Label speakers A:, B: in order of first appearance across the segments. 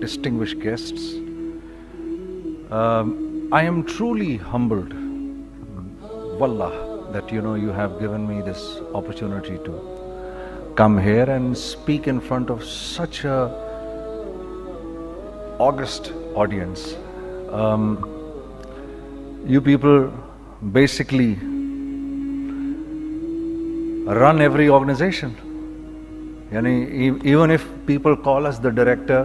A: distinguished guests, I am truly humbled, wallah, that you have given me this opportunity to come here and speak in front of such a august audience. You people basically run every organization. Even if people call us the director,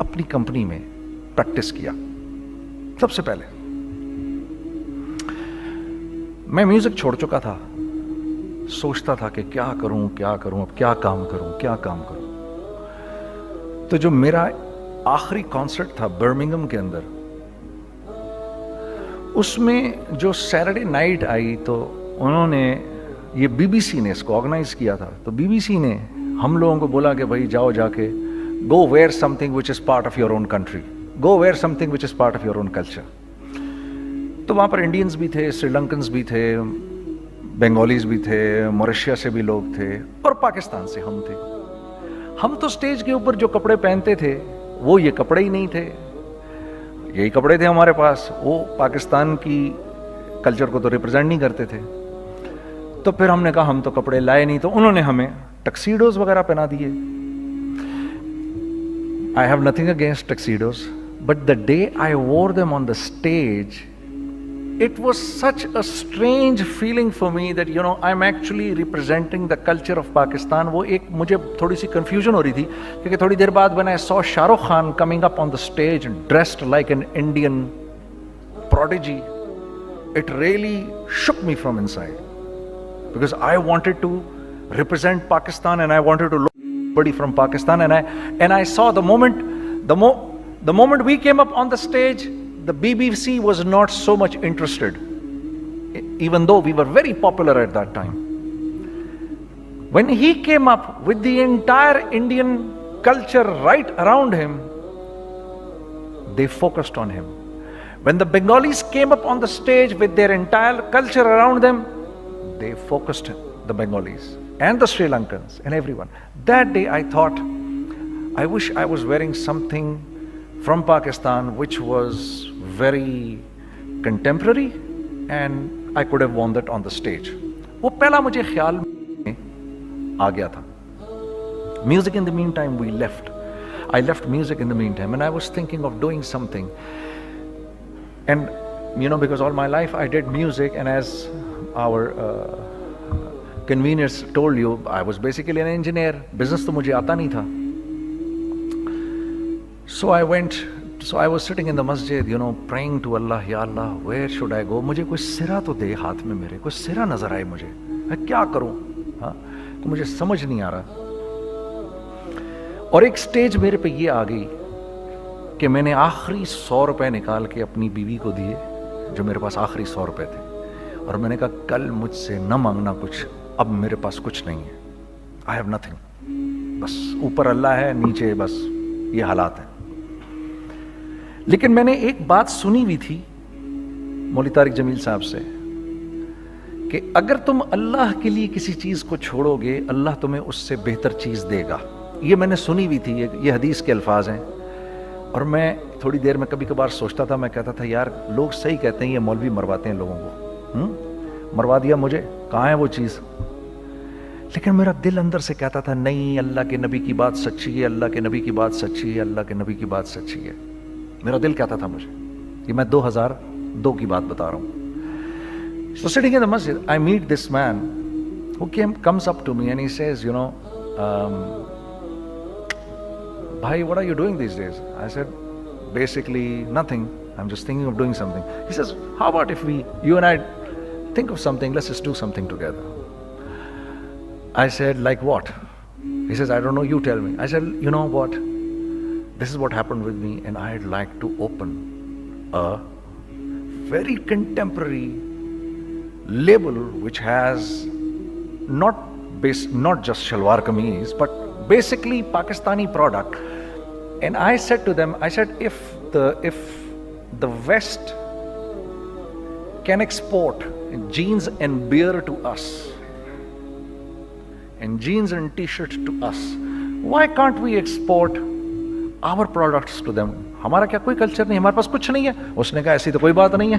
A: اپنی company میں practice کیا. سب سے پہلے میں music چھوڑ چکا تھا, سوچتا تھا کہ کیا کروں, اب کیا کام کروں. تو جو میرا آخری کانسرٹ تھا برمنگھم کے اندر, اس میں جو سیٹرڈے نائٹ آئی تو انہوں نے, یہ بی بی سی نے اس کو آرگنائز کیا تھا, تو بی بی سی نے ہم لوگوں کو بولا کہ بھائی جاؤ جا کے go where something which is part of your own country, go where something which is part of your own culture. تو وہاں پر انڈینز بھی تھے, سری لنکنز بھی تھے, بنگالیز بھی تھے, موریشیا سے بھی لوگ تھے, اور پاکستان سے ہم تھے. ہم تو اسٹیج کے اوپر جو کپڑے پہنتے تھے وہ یہ کپڑے ہی نہیں تھے, یہی کپڑے تھے ہمارے پاس, وہ پاکستان کی کلچر کو تو ریپرزینٹ نہیں کرتے تھے. تو پھر ہم نے کہا ہم تو کپڑے لائے نہیں, تو انہوں نے ہمیں ٹکسیڈوز وغیرہ پہنا دیے. I have nothing against tuxedos, but the day I wore them on the stage, it was such a strange feeling for me that, you know, I'm actually representing the culture of Pakistan. وہ ایک مجھے تھوڑی سی confusion ہو رہی تھی, کیونکہ تھوڑی دیر بعد when I saw Shah Rukh Khan coming up on the stage dressed like an Indian prodigy, it really shook me from inside, because I wanted to represent Pakistan and I wanted to look somebody from Pakistan, and I saw the moment we came up on the stage, the BBC was not so much interested, even though we were very popular at that time. When he came up with the entire Indian culture right around him, they focused on him. When the Bengalis came up on the stage with their entire culture around them, they focused the Bengalis and the Sri Lankans and everyone. That day I thought, I wish I was wearing something from Pakistan which was very contemporary and I could have worn that on the stage. وہ پہلا مجھے خیال میں آ گیا تھا. Music in the meantime we left. I left music in the meantime and I was thinking of doing something. And you know, because all my life I did music, and as our conveners told you, I was basically an engineer. Business تو مجھے آتا نہیں تھا. So I was sitting in the masjid, you know, praying to Allah, Ya Allah, where should I go? مجھے کوئی سرا تو دے ہاتھ میں, میرے کوئی سرا نظر آئے مجھے, میں کیا کروں, ہاں, تو مجھے سمجھ نہیں آ رہا. اور ایک سٹیج میرے پہ یہ آ گئی کہ میں نے آخری 100 روپے نکال کے اپنی بیوی کو دیے, جو میرے پاس آخری 100 روپے تھے, اور میں نے کہا کل مجھ سے نہ مانگنا کچھ, اب میرے پاس کچھ نہیں ہے, I have nothing, بس اوپر اللہ ہے, نیچے بس یہ حالات ہیں. لیکن میں نے ایک بات سنی ہوئی تھی مولوی طارق جمیل صاحب سے, کہ اگر تم اللہ کے لیے کسی چیز کو چھوڑو گے, اللہ تمہیں اس سے بہتر چیز دے گا. یہ میں نے سنی ہوئی تھی, یہ حدیث کے الفاظ ہیں. اور میں تھوڑی دیر میں کبھی کبھار سوچتا تھا, میں کہتا تھا یار لوگ صحیح کہتے ہیں, یہ مولوی مرواتے ہیں لوگوں کو, مروا دیا مجھے, کہاں ہے وہ چیز. لیکن میرا دل اندر سے کہتا تھا نہیں, اللہ کے نبی کی بات سچی ہے, اللہ کے نبی کی بات سچی ہے, اللہ کے نبی کی بات سچی ہے. میرا دل کہتا تھا مجھے, یہ میں 2002 کی بات بتا رہا ہوں. So sitting in the masjid, I meet this man who comes up to me and he says, you know, Bhai, what are you doing these days? I said, basically nothing. I'm just thinking of doing something. He says, how about if you and I think of something, let's just do something together. I said, like what? He says, I don't know, you tell me. I said, you know what? This is what happened with me, and I'd like to open a very contemporary label which has not just shalwar kameez, but basically Pakistani product. And I said to them, I said, if the West can export jeans and beer to us, and jeans and t-shirts to us, why can't we export our products to them? ہمارا کیا کوئی culture نہیں, ہمارے پاس کچھ نہیں ہے. اس نے کہا ایسی تو کوئی بات نہیں ہے.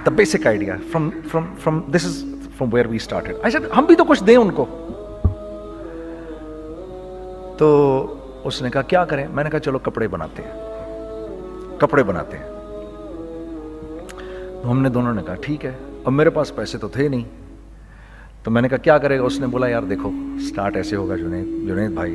A: The basic idea this is from where we started. I said, ہم بھی تو کچھ دیں ان کو. تو اس نے کہا کیا کریں. میں نے کہا چلو کپڑے بناتے ہیں. تو ہم نے دونوں نے کہا ٹھیک ہے. اب میرے پاس پیسے تو تھے نہیں, تو میں نے کہا کیا کرے گا. اس نے بولا یار دیکھو, سٹارٹ ایسے ہوگا جنید بھائی,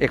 A: 1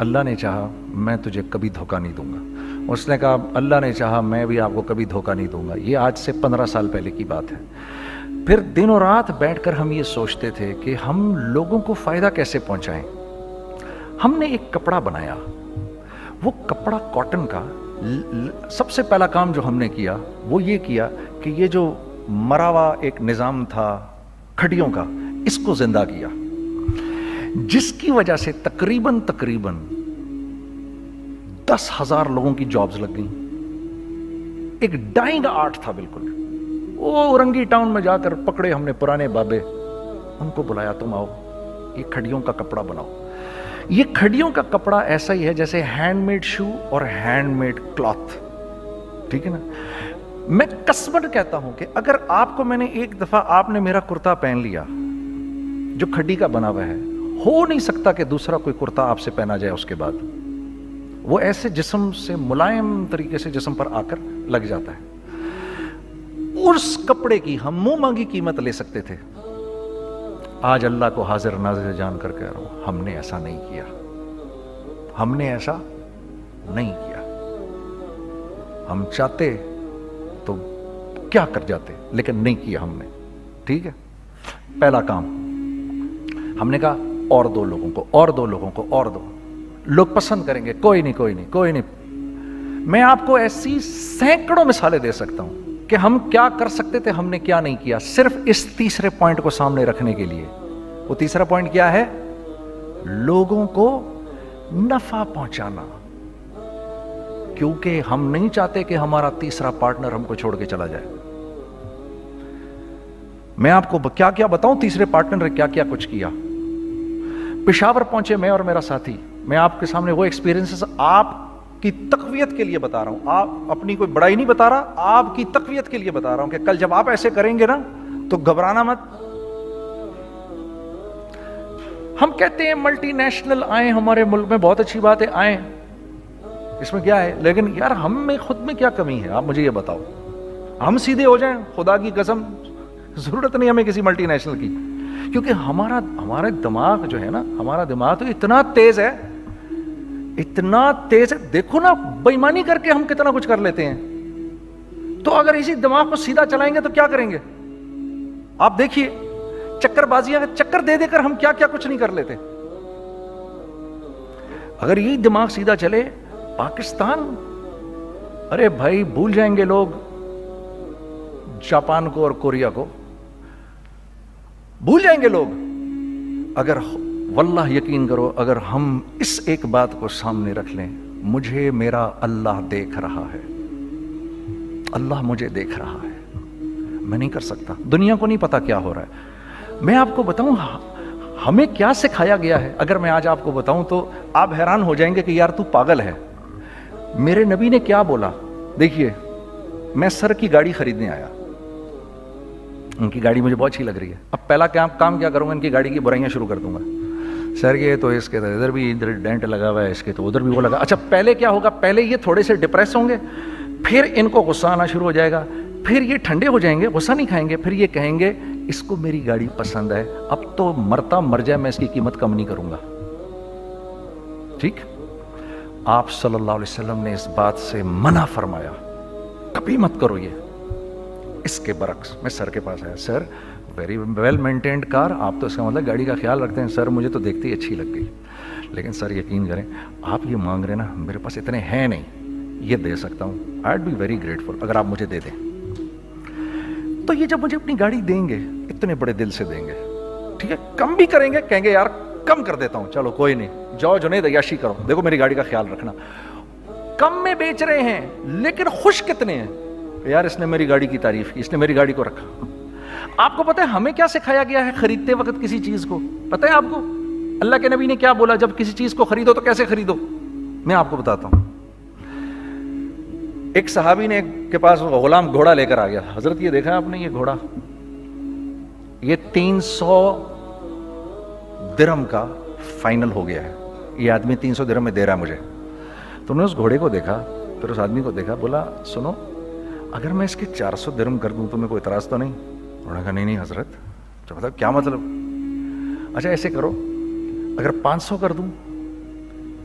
A: اللہ نے چاہا میں تجھے کبھی دھوکہ نہیں دوں گا. اس نے کہا اللہ نے چاہا میں بھی آپ کو کبھی دھوکہ نہیں دوں گا. یہ آج سے 15 سال پہلے کی بات ہے. پھر دن و رات بیٹھ کر ہم یہ سوچتے تھے کہ ہم لوگوں کو فائدہ کیسے پہنچائیں. ہم نے ایک کپڑا بنایا. وہ کپڑا کاٹن کا. سب سے پہلا کام جو ہم نے کیا وہ یہ کیا کہ یہ جو مرا ہوا ایک نظام تھا کھڑیوں کا, اس کو زندہ کیا, جس کی وجہ سے تقریباً 10,000 لوگوں کی جابز لگ گئیں. ایک ڈائنگ آرٹ تھا بالکل. وہ رنگی ٹاؤن میں جا کر پکڑے ہم نے پرانے بابے, ان کو بلایا تم آؤ یہ کھڑیوں کا کپڑا بناؤ. یہ کھڑیوں کا کپڑا ایسا ہی ہے جیسے ہینڈ میڈ شو اور ہینڈ میڈ کلاتھ. ٹھیک ہے نا. میں قسمن کہتا ہوں کہ اگر آپ کو میں نے ایک دفعہ آپ نے میرا کرتا پہن لیا جو کھڑی کا بنا ہوا ہے, ہو نہیں سکتا کہ دوسرا کوئی کرتا آپ سے پہنا جائے اس کے بعد. وہ ایسے جسم سے ملائم طریقے سے جسم پر آ کر لگ جاتا ہے. اس کپڑے کی ہم منہ مانگی قیمت لے سکتے تھے. آج اللہ کو حاضر ناظر جان کر کہہ رہا ہوں, ہم نے ایسا نہیں کیا. ہم نے ایسا نہیں کیا. ہم چاہتے تو کیا کر جاتے, لیکن نہیں کیا ہم نے. ٹھیک ہے. پہلا کام ہم نے کہا اور دو لوگوں کو, اور دو لوگوں کو, اور دو لوگ پسند کریں گے. کوئی نہیں کوئی نہیں کوئی نہیں. میں آپ کو ایسی سینکڑوں مثالیں دے سکتا ہوں کہ ہم کیا کر سکتے تھے, ہم نے کیا نہیں کیا, صرف اس تیسرے پوائنٹ کو سامنے رکھنے کے لیے. وہ تیسرا پوائنٹ کیا ہے؟ لوگوں کو نفع پہنچانا. کیونکہ ہم نہیں چاہتے کہ ہمارا تیسرا پارٹنر ہم کو چھوڑ کے چلا جائے. میں آپ کو کیا کیا بتاؤں, تیسرے پارٹنر نے کیا کیا کچھ کیا. پشاور پہنچے میں اور میرا ساتھی. میں آپ کے سامنے وہ ایکسپیرینسز آپ کی تقویت کے لیے بتا رہا ہوں. آپ اپنی کوئی بڑائی نہیں بتا رہا, آپ کی تقویت کے لیے بتا رہا ہوں کہ کل جب آپ ایسے کریں گے نا تو گھبرانا مت. ہم کہتے ہیں ملٹی نیشنل آئیں ہمارے ملک میں, بہت اچھی بات ہے, آئیں, اس میں کیا ہے, لیکن یار ہم میں خود میں کیا کمی ہے, آپ مجھے یہ بتاؤ. ہم سیدھے ہو جائیں, خدا کی قسم ضرورت نہیں ہمیں کسی ملٹی نیشنل کی. کیونکہ ہمارا دماغ جو ہے نا, ہمارا دماغ تو اتنا تیز ہے, اتنا تیز ہے. دیکھو نا بے ایمانی کر کے ہم کتنا کچھ کر لیتے ہیں. تو اگر اسی دماغ کو سیدھا چلائیں گے تو کیا کریں گے آپ دیکھیے. چکر بازیاں چکر دے دے کر ہم کیا کیا کچھ نہیں کر لیتے. اگر یہی دماغ سیدھا چلے, پاکستان, ارے بھائی بھول جائیں گے لوگ جاپان کو اور کوریا کو, بھول جائیں گے لوگ. اگر واللہ یقین کرو, اگر ہم اس ایک بات کو سامنے رکھ لیں, مجھے میرا اللہ دیکھ رہا ہے, اللہ مجھے دیکھ رہا ہے, میں نہیں کر سکتا. دنیا کو نہیں پتا کیا ہو رہا ہے. میں آپ کو بتاؤں ہمیں کیا سکھایا گیا ہے. اگر میں آج آپ کو بتاؤں تو آپ حیران ہو جائیں گے کہ یار تو پاگل ہے. میرے نبی نے کیا بولا. دیکھیے میں سر کی گاڑی خریدنے آیا, ان کی گاڑی مجھے بہت اچھی لگ رہی ہے. اب پہلا کام کیا کروں گا, ان کی گاڑی کی برائیاں شروع کر دوں گا. سر یہ تو اس کے ادھر بھی ادھر ڈینٹ لگا ہوا ہے, اس کے تو ادھر بھی وہ لگا. اچھا پہلے کیا ہوگا, پہلے یہ تھوڑے سے ڈپریس ہوں گے, پھر ان کو غصہ آنا شروع ہو جائے گا, پھر یہ ٹھنڈے ہو جائیں گے, غصہ نہیں کھائیں گے, پھر یہ کہیں گے اس کو میری گاڑی پسند ہے, اب تو مرتا مر جائے میں اس کی قیمت کم نہیں کروں گا. ٹھیک. آپ صلی اللہ علیہ وسلم نے اس بات سے منع فرمایا, کبھی مت کرو یہ. اس کے برعکس میں سر کے پاس آیا, سر ویری ویل مینٹینڈ کار, آپ تو اس کا مطلب گاڑی کا خیال رکھتے ہیں. سر مجھے تو دیکھتے ہی اچھی لگ گئی, لیکن سر یقین کریں آپ یہ مانگ رہے نا, میرے پاس اتنے ہیں نہیں, یہ دے سکتا ہوں. I would be very grateful اگر آپ مجھے دے دیں. تو یہ جب مجھے اپنی گاڑی دیں گے اتنے بڑے دل سے دیں گے, ٹھیک ہے, کم بھی کریں گے, کہیں گے یار کم کر دیتا ہوں, چلو کوئی نہیں, جاؤ جنید عیاشی کرو, دیکھو میری گاڑی کا خیال رکھنا. کم میں بیچ رہے ہیں لیکن خوش کتنے ہیں, یار اس نے میری گاڑی کی تعریف کی, اس نے میری گاڑی کو رکھا. آپ کو پتہ ہے ہمیں کیا سکھایا گیا ہے خریدتے وقت کسی چیز کو, پتہ ہے آپ کو اللہ کے نبی نے کیا بولا, جب کسی چیز کو خریدو تو کیسے خریدو. میں آپ کو بتاتا ہوں. ایک صحابی نے کے پاس غلام گھوڑا لے کر آ گیا. حضرت یہ دیکھا آپ نے, یہ گھوڑا یہ 300 درہم کا فائنل ہو گیا ہے, یہ آدمی 300 درہم میں دے رہا ہے مجھے. تو نے اس گھوڑے کو دیکھا, پھر اس آدمی کو دیکھا, بولا سنو اگر میں اس کے 400 درہم کر دوں تو میں کوئی اعتراض تو نہیں. انہوں نے کہا نہیں حضرت. تو مطلب کیا مطلب, اچھا ایسے کرو اگر 500 کر دوں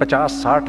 A: 50, 60,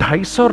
A: 250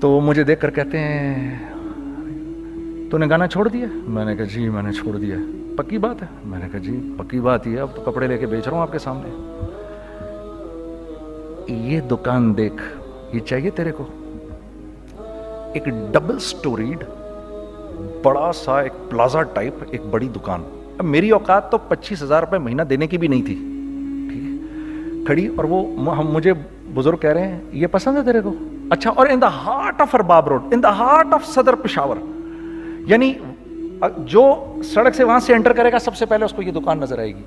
A: تو مجھے دیکھ کر کہتے ہیں تو نے گانا چھوڑ دیا؟ میں نے کہا جی میں نے چھوڑ دیا. پکی بات ہے؟ میں نے کہا جی پکی بات ہی ہے, اب تو کپڑے لے کے بیچ رہا ہوں آپ کے سامنے. یہ دکان دیکھ, یہ چاہیے تیرے کو؟ ایک ڈبل سٹوریڈ بڑا سا ایک پلازا ٹائپ ایک بڑی دکان. اب میری اوقات تو 25,000 روپے مہینہ دینے کی بھی نہیں تھی, ٹھیک ہے, کھڑی. اور وہ مجھے بزرگ کہہ رہے ہیں یہ پسند ہے تیرے کو؟ اچھا. اور in the heart of Arbab road, in the heart of Saddar Peshawar, یعنی جو سڑک سے وہاں سے انٹر کرے گا سب سے پہلے اس کو یہ دکان نظر آئے گی.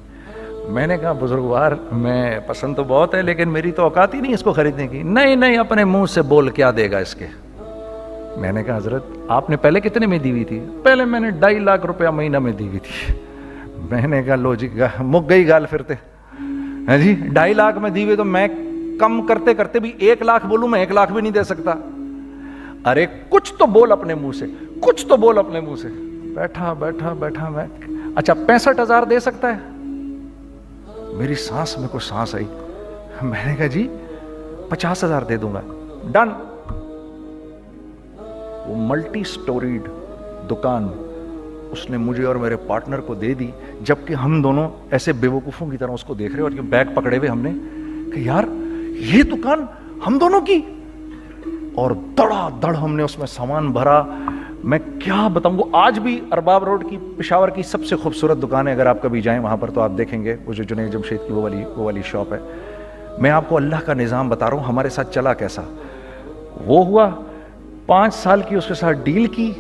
A: میں نے کہا بزرگوار میں پسند تو بہت ہے لیکن میری تو اوقات ہی نہیں اس کو خریدنے کی. نہیں نہیں, اپنے منہ سے بول, کیا دے گا اس کے؟ میں نے کہا حضرت آپ نے پہلے کتنے میں دی ہوئی تھی؟ پہلے میں نے 2.5 لاکھ روپیہ مہینہ میں دی ہوئی تھی. میں نے کہا لو جی مک گئی گال پھرتے ہیں جی. 2.5 لاکھ میں دی ہوئی تو میں کم کرتے کرتے بھی 1 لاکھ بولوں, میں 1 لاکھ بھی نہیں دے سکتا. ارے کچھ تو بول اپنے منہ سے, کچھ تو بول اپنے منہ سے. بیٹھا میں, اچھا 65,000 دے سکتا ہے؟ میری سانس میں کوئی سانس آئی. میں نے کہا جی 50,000 دے دوں گا. ڈن. وہ ملٹی سٹوریڈ دکان اس نے مجھے اور میرے پارٹنر کو دے دی, جبکہ ہم دونوں ایسے بیوقوفوں کی طرح اس کو دیکھ رہے اور یہ بیگ پکڑے ہوئے ہم نے کہ یار یہ دکان ہم دونوں کی. اور دڑا دڑ ہم نے اس میں سامان بھرا. میں کیا بتاؤں, وہ آج بھی ارباب روڈ کی پشاور کی سب سے خوبصورت دکان ہے. اگر آپ کبھی جائیں وہاں پر تو آپ دیکھیں گے وہ جو جنید جمشید کی وہ والی شاپ ہے. میں آپ کو اللہ کا نظام بتا رہا ہوں ہمارے ساتھ چلا کیسا. وہ ہوا 5 سال کی اس کے ساتھ ڈیل کی.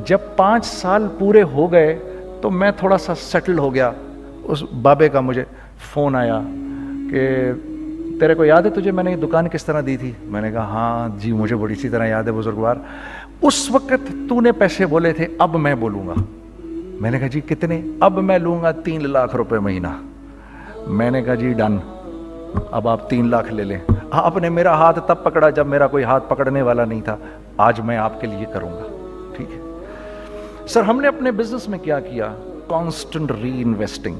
A: جب 5 سال پورے ہو گئے تو میں تھوڑا سا سیٹل ہو گیا. اس بابے کا مجھے فون آیا کہ تیرے کو یاد ہے تجھے میں نے یہ دکان کس طرح دی تھی؟ میں نے کہا ہاں جی مجھے بڑی سی طرح یاد ہے بزرگوار. اس وقت تو نے پیسے بولے تھے, اب میں بولوں گا. میں نے کہا جی کتنے؟ اب میں لوں گا 3 لاکھ روپے مہینہ. میں نے کہا جی ڈن, اب آپ 3 لاکھ لے لیں. آپ نے میرا ہاتھ تب پکڑا جب میرا کوئی ہاتھ پکڑنے والا نہیں تھا. آج میں آپ کے لیے کروں گا, ٹھیک ہے سر. ہم نے اپنے بزنس میں کیا کیا؟ کانسٹنٹ ری انویسٹنگ,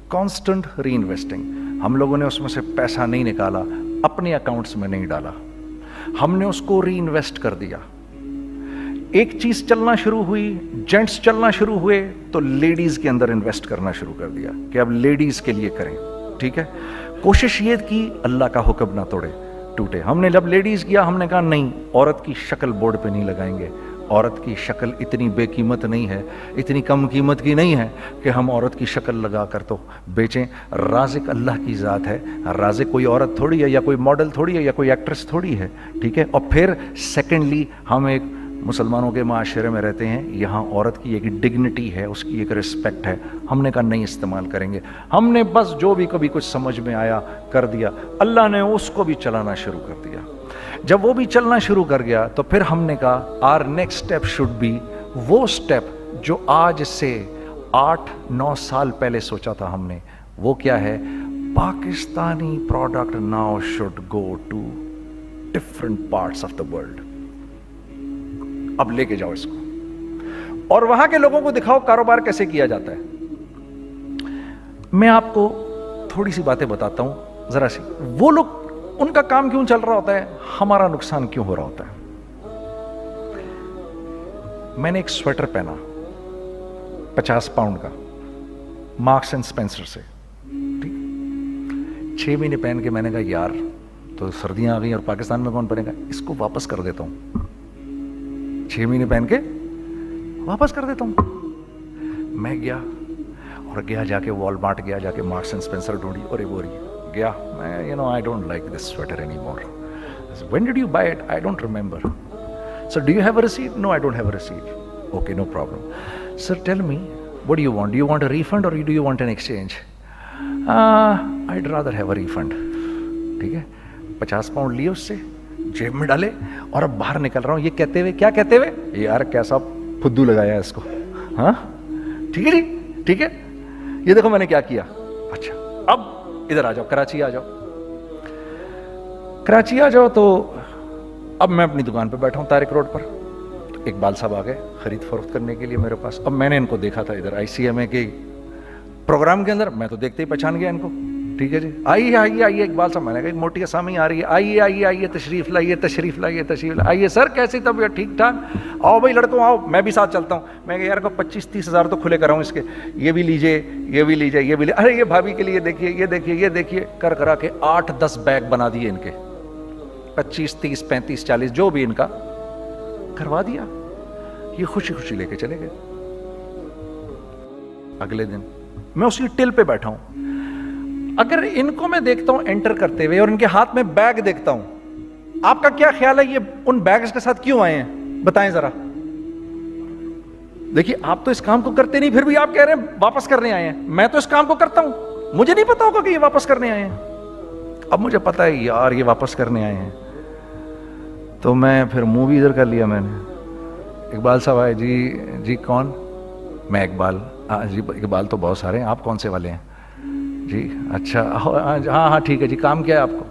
A: کانسٹنٹ ری انویسٹنگ. ہم لوگوں نے اس میں سے پیسہ نہیں نکالا, اپنے اکاؤنٹس میں نہیں ڈالا, ہم نے اس کو ری انویسٹ کر دیا. ایک چیز چلنا شروع ہوئی, جینٹس چلنا شروع ہوئے تو لیڈیز کے اندر انویسٹ کرنا شروع کر دیا کہ اب لیڈیز کے لیے کریں, ٹھیک ہے. کوشش یہ کی اللہ کا حکم نہ ٹوٹے. ہم نے جب لیڈیز کیا ہم نے کہا نہیں, عورت کی شکل بورڈ پہ نہیں لگائیں گے. عورت کی شکل اتنی بے قیمت نہیں ہے, اتنی کم قیمت کی نہیں ہے کہ ہم عورت کی شکل لگا کر تو بیچیں. رازق اللہ کی ذات ہے, رازق کوئی عورت تھوڑی ہے یا کوئی ماڈل تھوڑی ہے یا کوئی ایکٹریس تھوڑی ہے, ٹھیک ہے. اور پھر سیکنڈلی ہم ایک مسلمانوں کے معاشرے میں رہتے ہیں, یہاں عورت کی ایک ڈگنیٹی ہے, اس کی ایک رسپیکٹ ہے. ہم نے کہا نہیں استعمال کریں گے. ہم نے بس جو بھی کبھی کچھ سمجھ میں آیا کر دیا. اللہ نے اس کو بھی چلانا شروع کر دیا. جب وہ بھی چلنا شروع کر گیا تو پھر ہم نے کہا our next step should be وہ اسٹیپ جو آج سے 8-9 سال پہلے سوچا تھا ہم نے. وہ کیا ہے؟ Pakistani product now should go to different parts of the world. اب لے کے جاؤ اس کو اور وہاں کے لوگوں کو دکھاؤ کاروبار کیسے کیا جاتا ہے. میں آپ کو تھوڑی سی باتیں بتاتا ہوں ذرا سی. وہ لوگ ان کا کام کیوں چل رہا ہوتا ہے, ہمارا نقصان کیوں ہو رہا ہوتا ہے. میں نے ایک سویٹر پہنا 50 پاؤنڈ کا مارکس اینڈ اسپینسر سے, ٹھیک. 6 مہینے پہن کے میں نے کہا یار تو سردیاں آ گئی اور پاکستان میں کون پہنے گا, اس کو واپس کر دیتا ہوں. 6 مہینے پہن کے واپس کر دیتا ہوں. میں گیا جا کے وال مارٹ گیا, جا کے مارکس اینڈ اسپینسر ڈھونڈی اور وہ رہی گیا. میں I don't like this sweater anymore. When did you buy it? I don't remember. So do you have a receipt? No, I don't have a receipt. Okay, no problem. Sir, tell me, what do you want? Do you want a refund or do you want an exchange? I'd rather have a refund. ٹھیک ہے. 50 pound لیے اس سے, جیب میں ڈالے اور اب باہر نکل رہا ہوں. یہ کہتے ہوئے, کیا کہتے ہوئے, یار کیسا پھدو لگایا اس کو. ہاں ٹھیک ہے جی, ٹھیک ہے. یہ دیکھو میں نے کیا کیا. اچھا اب ادھر آ جاؤ, کراچی آ جاؤ. کراچی آ جاؤ تو اب میں اپنی دکان پہ بیٹھا ہوں طارق روڈ پر. تو اقبال صاحب آ گئے خرید فروخت کرنے کے لیے میرے پاس. اب میں نے ان کو دیکھا تھا ادھر ICMA کے پروگرام کے اندر, میں تو دیکھتے ہی پہچان گیا ان کو. ٹھیک ہے جی، آئیے آئیے آئیے اقبال صاحب، میں نے کہا موٹی اسامی آ رہی ہے، آئیے آئیے آئیے تشریف لائیے تشریف لائیے تشریف لائیے، آئیے سر کیسی طبیعت، ٹھیک ٹھاک، آؤ بھائی لڑکوں آؤ، میں بھی ساتھ چلتا ہوں۔ میں کہا یار کو 25-30 ہزار تو کھلے کراؤں اس کے، یہ بھی لیجئے یہ بھی لیجئے یہ بھی لیجئے، ارے یہ بھابھی کے لیے دیکھیے یہ دیکھیے یہ دیکھیے، کر کرا کے 8-10 بیگ بنا دیے ان کے، 25 30 35 40 جو بھی ان کا کروا دیا، یہ خوشی خوشی لے کے چلے گئے۔ اگلے دن میں اسی ٹل پہ بیٹھا ہوں، اگر ان کو میں دیکھتا ہوں انٹر کرتے ہوئے اور ان کے ہاتھ میں بیگ دیکھتا ہوں، آپ کا کیا خیال ہے یہ ان بیگز کے ساتھ کیوں آئے ہیں؟ بتائیں ذرا۔ دیکھیے آپ تو اس کام کو کرتے نہیں، پھر بھی آپ کہہ رہے ہیں واپس کرنے آئے ہیں۔ میں تو اس کام کو کرتا ہوں، مجھے نہیں پتا ہوگا کہ یہ واپس کرنے آئے ہیں۔ اب مجھے پتا ہے یار یہ واپس کرنے آئے ہیں، تو میں پھر منہ بھی ادھر کر لیا میں نے۔ اقبال صاحب آئے، جی کون؟ میں اقبال، جی اقبال تو بہت سارے ہیں، آپ کون سے والے ہیں؟ جی اچھا ہاں ٹھیک ہے جی، کام کیا ہے آپ کو؟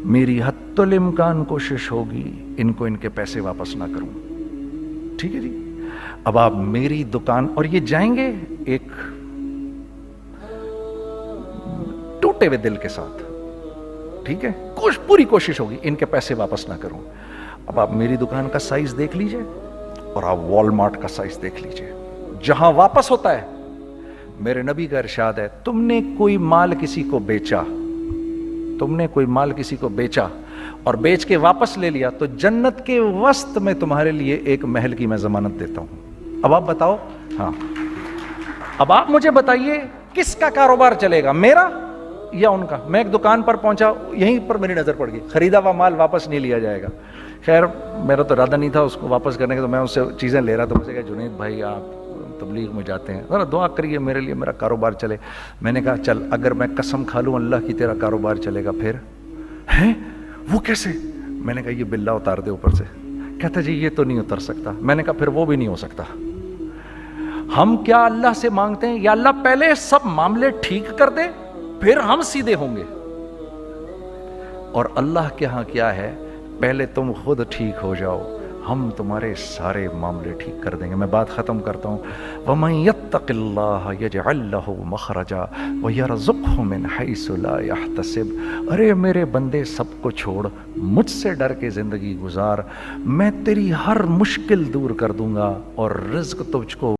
A: میری حتی الامکان کوشش ہوگی ان کو ان کے پیسے واپس نہ کروں، ٹھیک ہے جی۔ اب آپ میری دکان، اور یہ جائیں گے ایک ٹوٹے ہوئے دل کے ساتھ، ٹھیک ہے، پوری کوشش ہوگی ان کے پیسے واپس نہ کروں۔ اب آپ میری دکان کا سائز دیکھ لیجئے اور آپ والمارٹ کا سائز دیکھ لیجئے، جہاں واپس ہوتا ہے، میرے نبی کا ارشاد ہے، تم نے کوئی مال کسی کو بیچا، تم نے کوئی مال کسی کو بیچا اور بیچ کے واپس لے لیا، تو جنت کے وسط میں تمہارے لیے ایک محل کی میں ضمانت دیتا ہوں۔ اب آپ بتاؤ، ہاں اب آپ مجھے بتائیے کس کا کاروبار چلے گا، میرا یا ان کا؟ میں ایک دکان پر پہنچا، یہیں پر میری نظر پڑ گئی، خریدا ہوا مال واپس نہیں لیا جائے گا۔ خیر میرا تو ارادہ نہیں تھا اس کو واپس کرنے کا، تو میں اس سے چیزیں لے رہا، تو مجھے کہا جنید بھائی آپ تبلیغ میں جاتے ہیں، ذرا دعا کریے میرے لیے، میرا کاروبار چلے۔ میں نے کہا چل اگر میں قسم کھا لوں اللہ کی تیرا کاروبار چلے گا، پھر ہیں وہ کیسے؟ میں نے کہا یہ باللہ اتار دے اوپر سے۔ کہتا جی یہ تو نہیں اتر سکتا۔ میں نے کہا پھر وہ بھی نہیں ہو سکتا۔ ہم کیا اللہ سے مانگتے ہیں، یا اللہ پہلے سب معاملے ٹھیک کر دے پھر ہم سیدھے ہوں گے، اور اللہ کے ہاں کیا ہے، پہلے تم خود ٹھیک ہو جاؤ، ہم تمہارے سارے معاملے ٹھیک کر دیں گے۔ میں بات ختم کرتا ہوں، وَمَن يَتَّقِ اللَّهَ يَجْعَل لَّهُ مَخْرَجًا وَيَرْزُقْهُ مِنْ حَيْثُ لَا يَحْتَسِبُ۔ ارے میرے بندے سب کو چھوڑ، مجھ سے ڈر کے زندگی گزار، میں تیری ہر مشکل دور کر دوں گا اور رزق تجھ کو